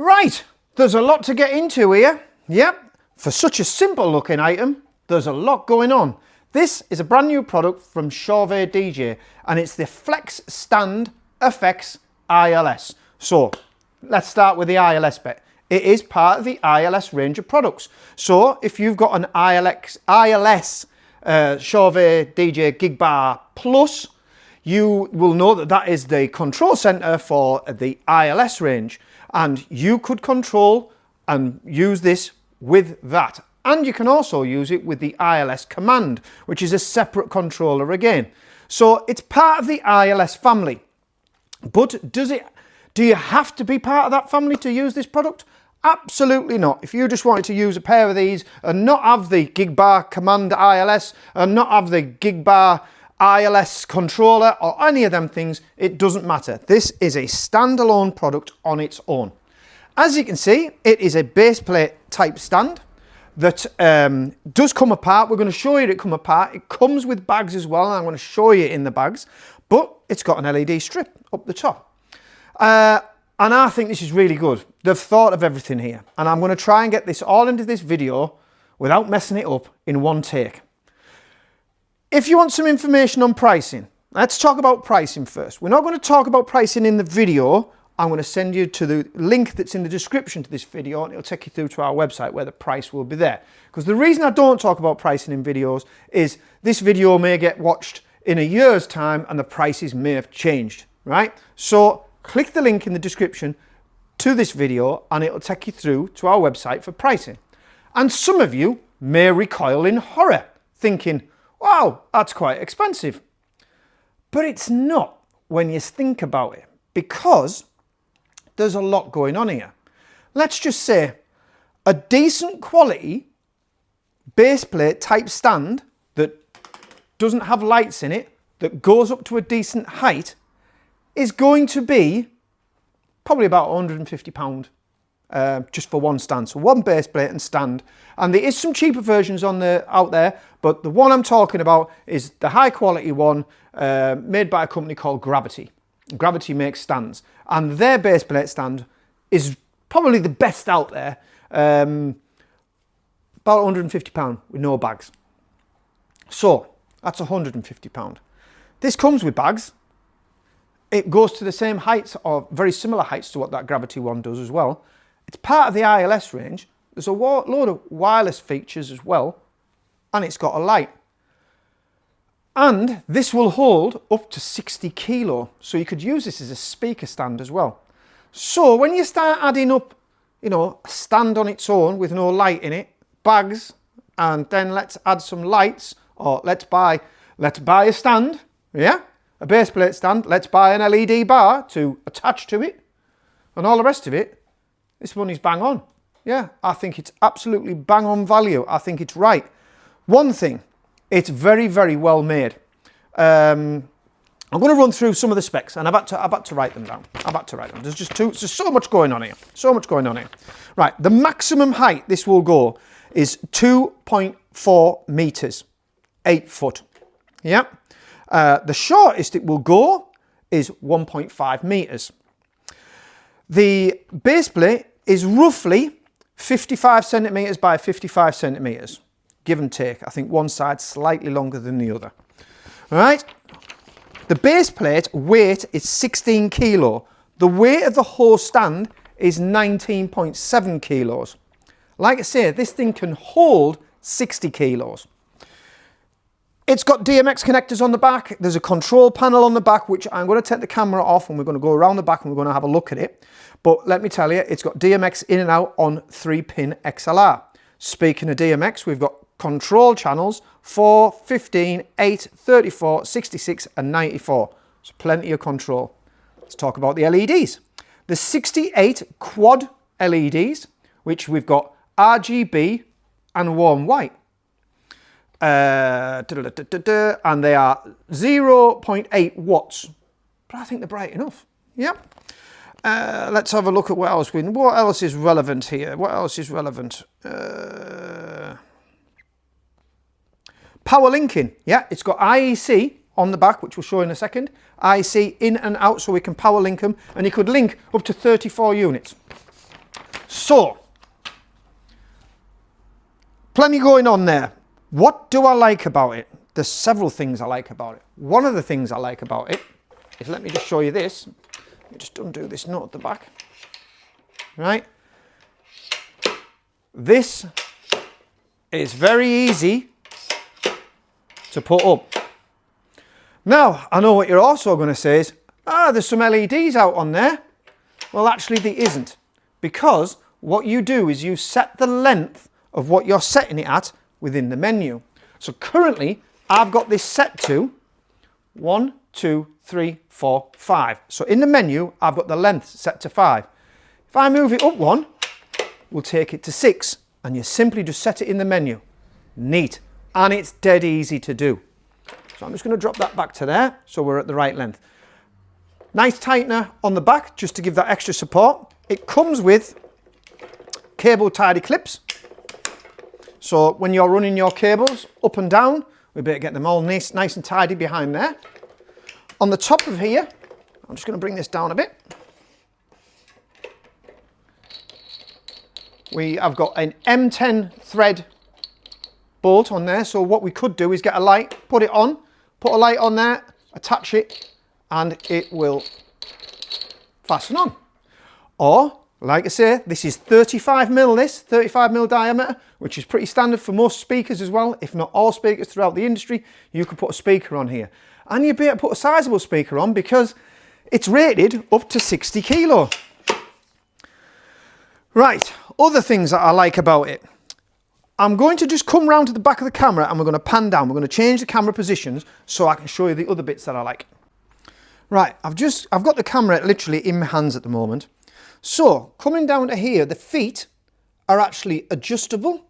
Right, there's a lot to get into here. Yep, for such a simple looking item, there's a lot going on. This is a brand new product from Chauvet DJ and it's the Flexstand FX ILS. So let's start with the ILS bit. It is part of the ILS range of products. So if you've got an ILS Chauvet DJ Gig Bar Plus, you will know that that is the control center for the ILS range, and you could control and use this with that. And you can also use it with the ILS Command, which is a separate controller again. So it's part of the ILS family. But do you have to be part of that family to use this product? Absolutely not. If you just wanted to use a pair of these and not have the Gig Bar Command ILS and not have the Gig Bar ILS controller or any of them things, it doesn't matter. This is a standalone product on its own. As you can see, it is a base plate type stand that does come apart. We're going to show you it come apart. It comes with bags as well, and I'm going to show you in the bags, but it's got an LED strip up the top. And I think this is really good. They've thought of everything here, and I'm going to try and get this all into this video without messing it up in one take. If you want some information on pricing, let's talk about pricing first. We're not going to talk about pricing in the video. I'm going to send you to the link that's in the description to this video, and it'll take you through to our website where the price will be there. Because the reason I don't talk about pricing in videos is this video may get watched in a year's time and the prices may have changed, right? So click the link in the description to this video and it'll take you through to our website for pricing. And some of you may recoil in horror, thinking, wow, that's quite expensive. But it's not when you think about it, because there's a lot going on here. Let's just say a decent quality base plate type stand that doesn't have lights in it, that goes up to a decent height, is going to be probably about £150 just for one stand. So one base plate and stand. And there is some cheaper versions out there, but the one I'm talking about is the high quality one made by a company called Gravity. Gravity makes stands, and their base plate stand is probably the best out there. About £150 with no bags. So that's £150. This comes with bags. It goes to the same heights or very similar heights to what that Gravity one does as well. It's part of the ILS range. There's a load of wireless features as well, and it's got a light. And this will hold up to 60 kilo, so you could use this as a speaker stand as well. So when you start adding up, you know, a stand on its own with no light in it, bags, and then let's add some lights, or let's buy a stand, yeah, a base plate stand, let's buy an LED bar to attach to it, and all the rest of it, this money's bang on. Yeah, I think it's absolutely bang on value. I think it's right. One thing, it's very, very well made. I'm going to run through some of the specs, and I've had to write them down. There's just so much going on here. So much going on here. Right, the maximum height this will go is 2.4 meters, 8 foot. Yeah. The shortest it will go is 1.5 meters. The base plate is roughly 55 centimeters by 55 centimeters, give and take. I think one side slightly longer than the other. All right. The base plate weight is 16 kilo. The weight of the whole stand is 19.7 kilos. Like I say, this thing can hold 60 kilos. It's got DMX connectors on the back. There's a control panel on the back, which I'm going to take the camera off and we're going to go around the back and we're going to have a look at it. But let me tell you, it's got DMX in and out on 3-pin XLR. Speaking of DMX, we've got control channels 4, 15, 8, 34, 66 and 94. So plenty of control. Let's talk about the LEDs. The 68 quad LEDs, which we've got RGB and warm white. And they are 0.8 watts, but I think they're bright enough. Yeah. Let's have a look at what else is relevant here. What else is relevant? Power linking. Yeah, it's got IEC on the back, which we'll show in a second. IEC in and out, so we can power link them, and you could link up to 34 units. So, plenty going on there. What do I like about it? There's several things I like about it. One of the things I like about it is, let me just show you this. Let me just undo this nut at the back. Right? This is very easy to put up. Now, I know what you're also going to say is, there's some LEDs out on there. Well, actually there isn't, because what you do is you set the length of what you're setting it at within the menu. So currently, I've got this set to 1, 2, 3, 4, 5. So in the menu, I've got the length set to 5. If I move it up one, we'll take it to 6, and you simply just set it in the menu. Neat. And it's dead easy to do. So I'm just going to drop that back to there, so we're at the right length. Nice tightener on the back, just to give that extra support. It comes with cable tidy clips. So when you're running your cables up and down, we better get them all nice and tidy behind there. On the top of here, I'm just going to bring this down a bit. I've got an M10 thread bolt on there, so what we could do is get a light, put it on, put a light on there, attach it, and it will fasten on. Or, like I say, this is 35mm diameter, which is pretty standard for most speakers as well, if not all speakers throughout the industry. You could put a speaker on here. And you'd be able to put a sizable speaker on because it's rated up to 60 kilo. Right, other things that I like about it. I'm going to just come round to the back of the camera and we're going to pan down. We're going to change the camera positions so I can show you the other bits that I like. Right, I've got the camera literally in my hands at the moment. So, coming down to here, the feet are actually adjustable.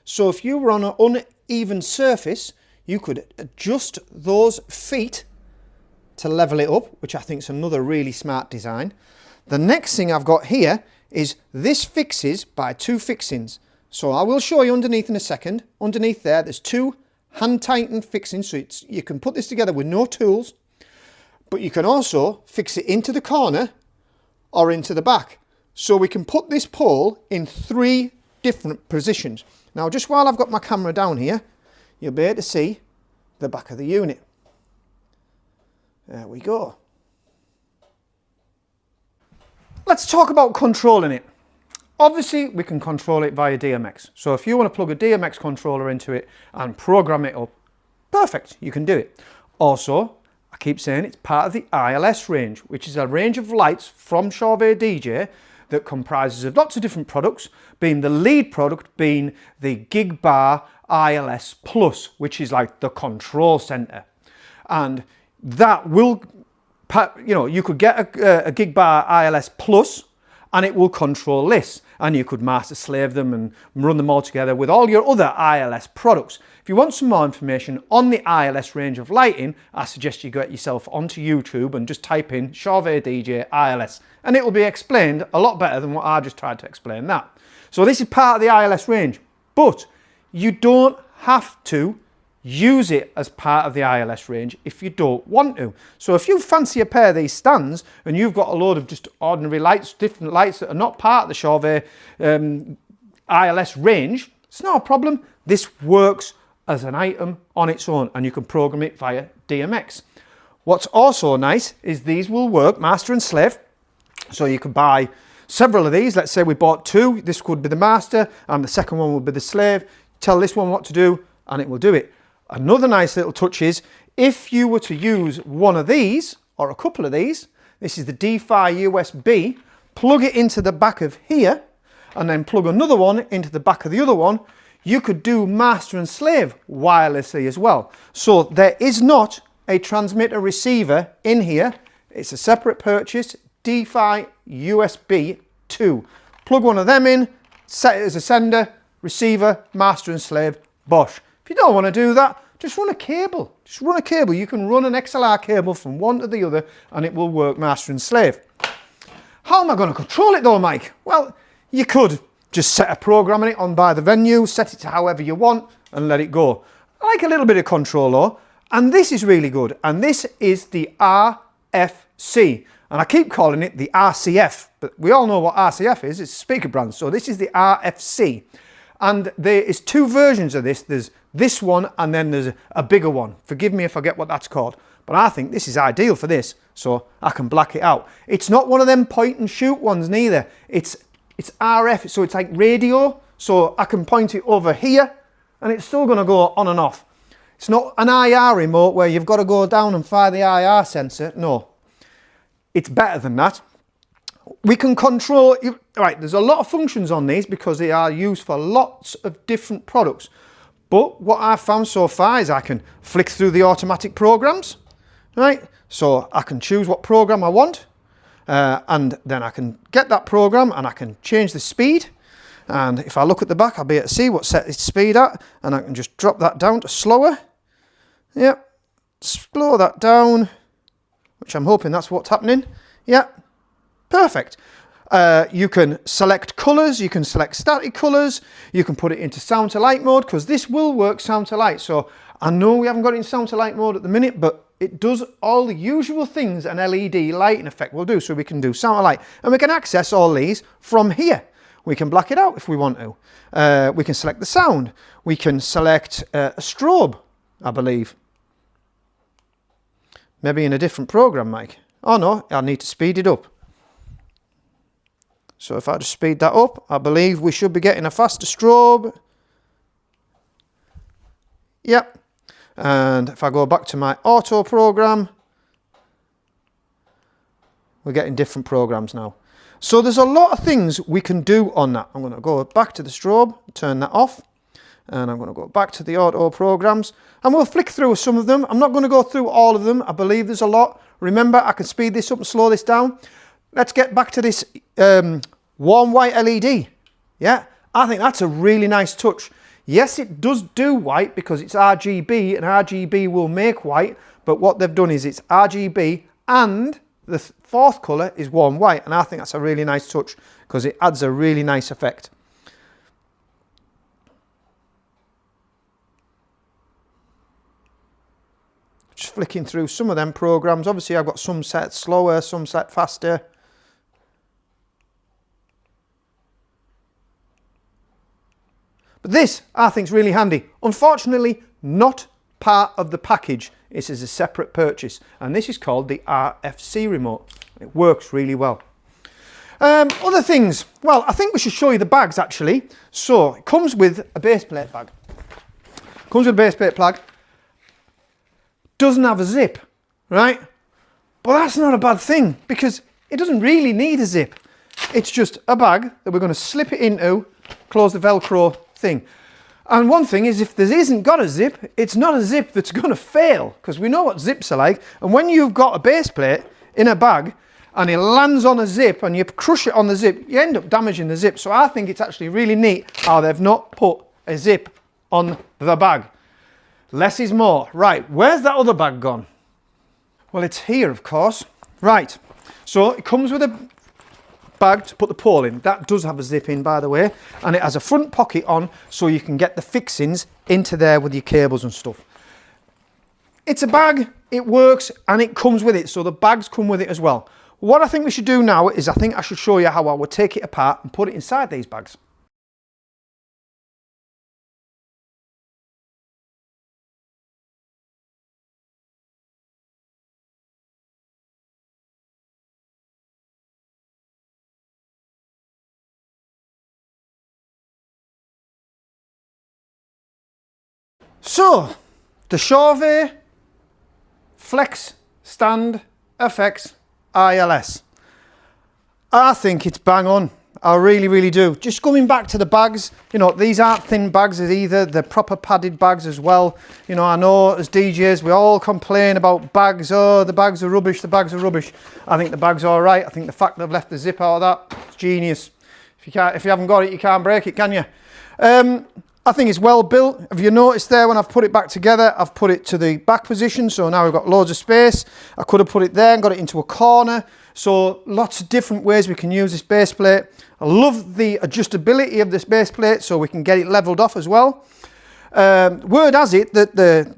So if you were on an uneven surface, you could adjust those feet to level it up, which I think is another really smart design. The next thing I've got here is this fixes by 2 fixings. So I will show you underneath in a second. Underneath there's 2 hand tightened fixings, so you can put this together with no tools, but you can also fix it into the corner or into the back. So we can put this pole in 3 different positions. Now, just while I've got my camera down here, you'll be able to see the back of the unit. There we go. Let's talk about controlling it. Obviously, we can control it via DMX. So if you want to plug a DMX controller into it and program it up, perfect, you can do it. Also, I keep saying it's part of the ILS range, which is a range of lights from Chauvet DJ that comprises of lots of different products, being the lead product being the Gig Bar ILS Plus, which is like the control center. And that will, you could get a Gig Bar ILS Plus and it will control this. And you could master slave them and run them all together with all your other ILS products. If you want some more information on the ILS range of lighting, I suggest you get yourself onto YouTube and just type in Chauvet DJ ILS, and it will be explained a lot better than what I just tried to explain that. So this is part of the ILS range, but you don't have to use it as part of the ILS range if you don't want to. So if you fancy a pair of these stands and you've got a load of just ordinary lights, different lights that are not part of the Chauvet ILS range, it's not a problem. This works as an item on its own and you can program it via DMX. What's also nice is these will work master and slave. So you can buy several of these. Let's say we bought 2. This could be the master and the second one would be the slave. Tell this one what to do and it will do it. Another nice little touch is if you were to use one of these or a couple of these, this is the D-Fi USB, plug it into the back of here and then plug another one into the back of the other one, you could do master and slave wirelessly as well. So there is not a transmitter receiver in here. It's a separate purchase, D-Fi USB 2. Plug one of them in, set it as a sender, receiver, master and slave, bosh. If you don't want to do that, just run a cable. Just run a cable. You can run an XLR cable from one to the other and it will work master and slave. How am I going to control it though, Mike? Well, you could just set a program on it on by the venue, set it to however you want and let it go. I like a little bit of control though, and this is really good. And this is the RFC. And I keep calling it the RCF, but we all know what RCF is. It's a speaker brand. So this is the RFC. And there is two versions of this. There's this one and then there's a bigger one. Forgive me if I get what that's called. But I think this is ideal for this, so I can black it out. It's not one of them point and shoot ones neither. It's RF, so it's like radio. So I can point it over here and it's still going to go on and off. It's not an IR remote where you've got to go down and fire the IR sensor. No, it's better than that. We can control, right, there's a lot of functions on these because they are used for lots of different products. But what I've found so far is I can flick through the automatic programs, right? So I can choose what program I want and then I can get that program and I can change the speed. And if I look at the back, I'll be able to see what set its speed at, and I can just drop that down to slower. Yep, slow that down, which I'm hoping that's what's happening. Yep, perfect. You can select colours, you can select static colours, you can put it into sound to light mode, because this will work sound to light. So I know we haven't got it in sound to light mode at the minute, but it does all the usual things an LED lighting effect will do. So we can do sound to light, and we can access all these from here. We can black it out if we want to. We can select the sound. We can select a strobe, I believe. Maybe in a different program, Mike. Oh no, I need to speed it up. So if I just speed that up, I believe we should be getting a faster strobe. Yep. And if I go back to my auto program, we're getting different programs now. So there's a lot of things we can do on that. I'm going to go back to the strobe, turn that off, and I'm going to go back to the auto programs, and we'll flick through some of them. I'm not going to go through all of them. I believe there's a lot. Remember, I can speed this up and slow this down. Let's get back to this warm white LED. Yeah, I think that's a really nice touch. Yes, it does do white because it's RGB, and RGB will make white, but what they've done is it's RGB and the fourth colour is warm white, and I think that's a really nice touch because it adds a really nice effect. Just flicking through some of them programs. Obviously I've got some set slower, some set faster. But this I think is really handy. Unfortunately not part of the package. This is a separate purchase, and this is called the RFC remote. It works really well. Other things, well, I think we should show you the bags actually. So it comes with a base plate bag. Comes with a base plate bag. Doesn't have a zip, right? But that's not a bad thing because it doesn't really need a zip. It's just a bag that we're going to slip it into, close the Velcro thing. And one thing is, if there isn't got a zip, it's not a zip that's going to fail, because we know what zips are like. And when you've got a base plate in a bag and it lands on a zip and you crush it on the zip, you end up damaging the zip. So I think it's actually really neat how they've not put a zip on the bag. Less is more. Right, where's that other bag gone? Well, it's here, of course. Right, so it comes with a bag to put the pole in. That does have a zip in, by the way, and it has a front pocket on so you can get the fixings into there with your cables and stuff. It's a bag, it works, and it comes with it, so the bags come with it as well. What I think we should do now is I think I should show you how I would take it apart and put it inside these bags. So, the Chauvet Flexstand FX ILS. I think it's bang on. I really, really do. Just going back to the bags, you know, these aren't thin bags either. They're proper padded bags as well. You know, I know as DJs, we all complain about bags. Oh, the bags are rubbish, the bags are rubbish. I think the bags are all right. I think the fact they've left the zip out of that, it's genius. If you haven't got it, you can't break it, can you? I think it's well built. Have you noticed there when I've put it back together, I've put it to the back position, so now we've got loads of space. I could have put it there and got it into a corner. So lots of different ways we can use this base plate. I love the adjustability of this base plate so we can get it leveled off as well. Word has it that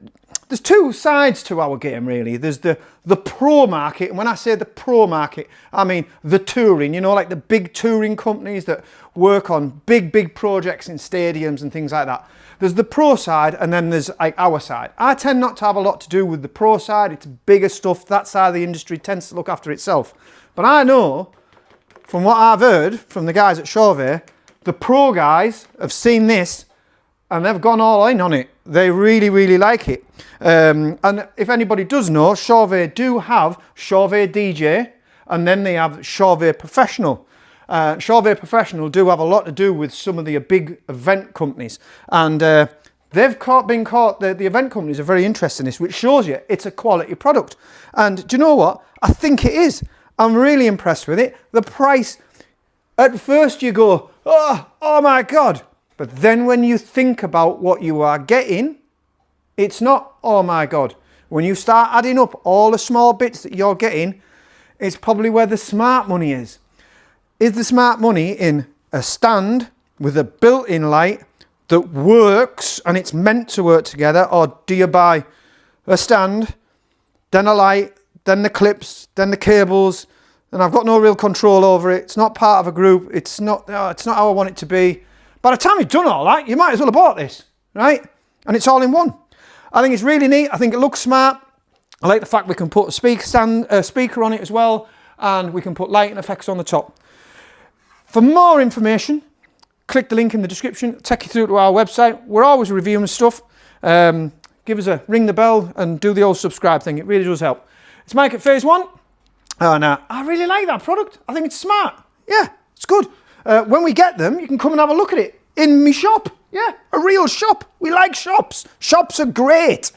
there's two sides to our game really. There's the pro market, and when I say the pro market, I mean the touring, you know, like the big touring companies that work on big projects in stadiums and things like that. There's the pro side, and then there's like our side. I tend not to have a lot to do with the pro side. It's bigger stuff. That side of the industry tends to look after itself. But I know from what I've heard from the guys at Chauvet, the pro guys have seen this and they've gone all in on it. They really like it. And if anybody does know, Chauvet do have Chauvet DJ, and then they have Chauvet Professional. Chauvet Professional do have a lot to do with some of the big event companies, and they've been caught. The event companies are very interested in this, which shows you it's a quality product. And do you know what? I think it is. I'm really impressed with it. The price, at first you go, oh my God. But then when you think about what you are getting, it's not, oh my God. When you start adding up all the small bits that you're getting, it's probably where the smart money is. Is the smart money in a stand with a built-in light that works and it's meant to work together, or do you buy a stand, then a light, then the clips, then the cables, and I've got no real control over it. It's not part of a group. It's not how I want it to be. By the time you've done all that, you might as well have bought this, right? And it's all in one. I think it's really neat. I think it looks smart. I like the fact we can put a speaker on it as well, and we can put lighting effects on the top. For more information, click the link in the description. It'll take you through to our website. We're always reviewing stuff. Give us a ring the bell and do the old subscribe thing. It really does help. It's Mike at Phase One. And I really like that product. I think it's smart. Yeah, it's good. When we get them, you can come and have a look at it in my shop. Yeah, a real shop. We like shops. Shops are great.